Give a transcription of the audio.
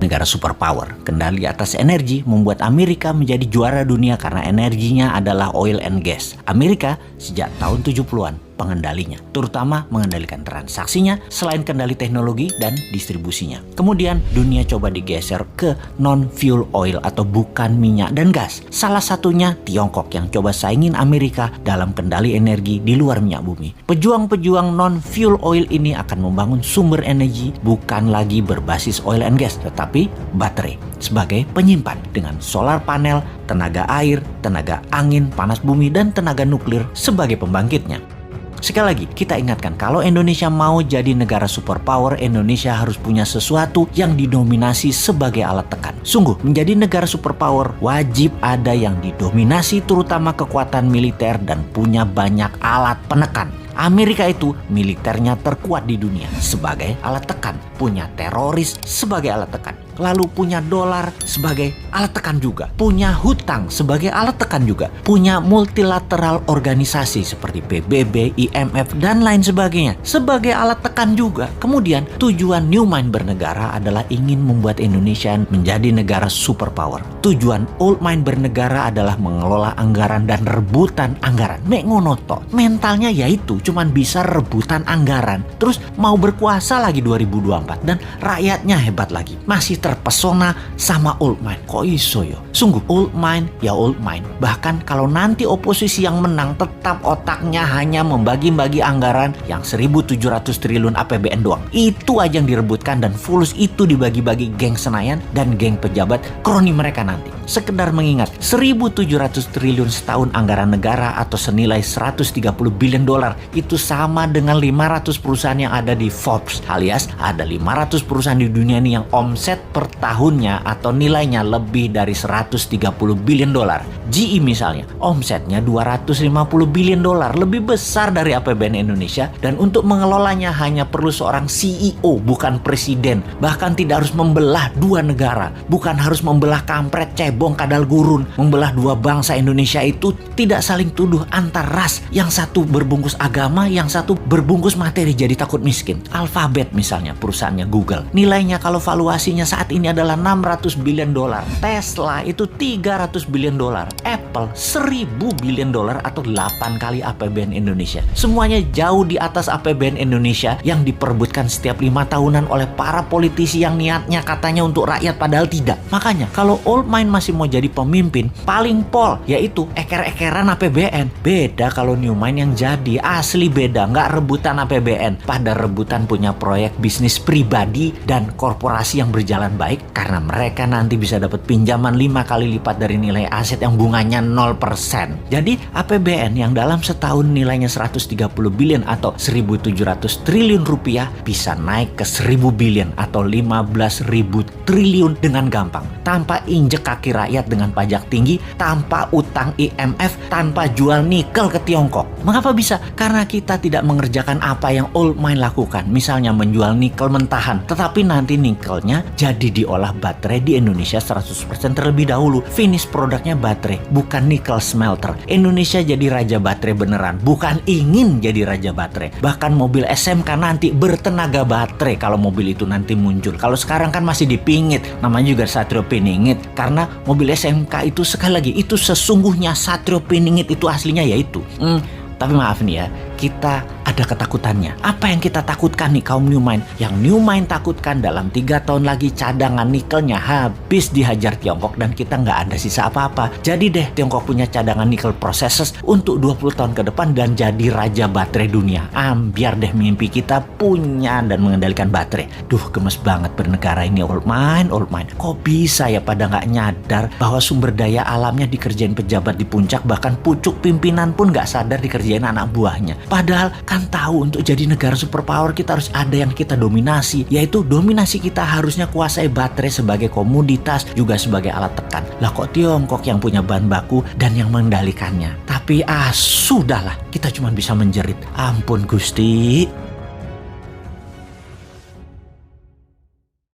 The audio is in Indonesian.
negara superpower. Kendali atas energi membuat Amerika menjadi juara dunia karena energinya adalah oil and gas. Amerika sejak tahun 70-an pengendalinya, terutama mengendalikan transaksinya selain kendali teknologi dan distribusinya. Kemudian dunia coba digeser ke non-fuel oil atau bukan minyak dan gas. Salah satunya Tiongkok yang coba saingin Amerika dalam kendali energi di luar minyak bumi. Pejuang-pejuang non-fuel oil ini akan membangun sumber energi bukan lagi berbasis oil and gas, tetapi baterai sebagai penyimpan dengan solar panel, tenaga air, tenaga angin, panas bumi, dan tenaga nuklir sebagai pembangkitnya. Sekali lagi, kita ingatkan kalau Indonesia mau jadi negara superpower, Indonesia harus punya sesuatu yang didominasi sebagai alat tekan. Sungguh, menjadi negara superpower wajib ada yang didominasi terutama kekuatan militer dan punya banyak alat penekan. Amerika itu militernya terkuat di dunia sebagai alat tekan, punya teroris sebagai alat tekan, lalu punya dolar sebagai alat tekan juga, punya hutang sebagai alat tekan juga, punya multilateral organisasi seperti PBB, IMF, dan lain sebagainya sebagai alat tekan juga. Kemudian tujuan New Mind bernegara adalah ingin membuat Indonesia menjadi negara superpower. Tujuan Old Mind bernegara adalah mengelola anggaran dan rebutan anggaran. Mek ngono tok. Mentalnya yaitu cuman bisa rebutan anggaran, terus mau berkuasa lagi 2024 dan rakyatnya hebat lagi. Masih terpesona sama Old Mind. Kok iso yo? Sungguh Old Mind ya Old Mind. Bahkan kalau nanti oposisi yang menang tetap otaknya hanya membagi-bagi anggaran yang 1.700 triliun APBN doang. Itu aja yang direbutkan dan fulus itu dibagi-bagi geng Senayan dan geng pejabat kroni mereka nanti. Sekedar mengingat 1.700 triliun setahun anggaran negara atau senilai 130 billion dolar itu sama dengan 500 perusahaan yang ada di Forbes, alias ada 500 perusahaan di dunia ini yang omset per tahunnya atau nilainya lebih dari 130 billion dolar. GE misalnya, omsetnya 250 billion dolar, lebih besar dari APBN Indonesia, dan untuk mengelolanya hanya perlu seorang CEO, bukan presiden. Bahkan tidak harus membelah dua negara, bukan harus membelah kampret, cebong, kadal gurun. Membelah dua bangsa Indonesia itu tidak saling tuduh antar ras, yang satu berbungkus agama, yang satu berbungkus materi jadi takut miskin. Alphabet misalnya, perusahaannya Google, nilainya kalau valuasinya saat ini adalah 600 billion dolar. Tesla itu 300 billion dolar. Apple 1.000 billion dolar atau 8 kali APBN Indonesia. Semuanya jauh di atas APBN Indonesia yang diperebutkan setiap 5 tahunan oleh para politisi yang niatnya katanya untuk rakyat padahal tidak. Makanya kalau Old Mind masih mau jadi pemimpin, paling pol yaitu eker-ekeran APBN. Beda kalau New Mind yang jadi, asli beda, nggak rebutan APBN, pada rebutan punya proyek bisnis pribadi dan korporasi yang berjalan baik karena mereka nanti bisa dapat pinjaman 5 kali lipat dari nilai aset yang bunganya 0%. Jadi APBN yang dalam setahun nilainya 130 billion atau 1.700 triliun rupiah bisa naik ke 1.000 billion atau 15.000 triliun dengan gampang, tanpa injek kaki rakyat dengan pajak tinggi, tanpa utang IMF, tanpa jual nikel ke Tiongkok. Mengapa bisa? Karena kita tidak mengerjakan apa yang Old Mind lakukan, misalnya menjual nikel mentahan, tetapi nanti nikelnya jadi diolah baterai di Indonesia 100% terlebih dahulu. Finish produknya baterai, bukan nikel smelter. Indonesia jadi raja baterai beneran, bukan ingin jadi raja baterai. Bahkan mobil SMK nanti bertenaga baterai kalau mobil itu nanti muncul. Kalau sekarang kan masih dipingit, namanya juga Satrio Piningit. Karena mobil SMK itu sekali lagi, itu sesungguhnya Satrio Piningit itu aslinya yaitu. Tapi maaf nih ya, kita ada ketakutannya. Apa yang kita takutkan nih kaum New Mind? Yang New Mind takutkan dalam 3 tahun lagi cadangan nikelnya habis dihajar Tiongkok dan kita nggak ada sisa apa-apa. Jadi deh Tiongkok punya cadangan nikel processes untuk 20 tahun ke depan dan jadi raja baterai dunia. Biar deh mimpi kita punya dan mengendalikan baterai. Duh, gemes banget bernegara ini Old Mind, Old Mind. Kok bisa ya pada nggak nyadar bahwa sumber daya alamnya dikerjain pejabat di puncak, bahkan pucuk pimpinan pun nggak sadar dikerjain anak buahnya. Padahal kan tahu untuk jadi negara superpower kita harus ada yang kita dominasi, yaitu dominasi kita harusnya kuasai baterai sebagai komoditas juga sebagai alat tekan. Lah kok Tiongkok yang punya bahan baku dan yang mengendalikannya. Tapi sudahlah, kita cuma bisa menjerit. Ampun Gusti.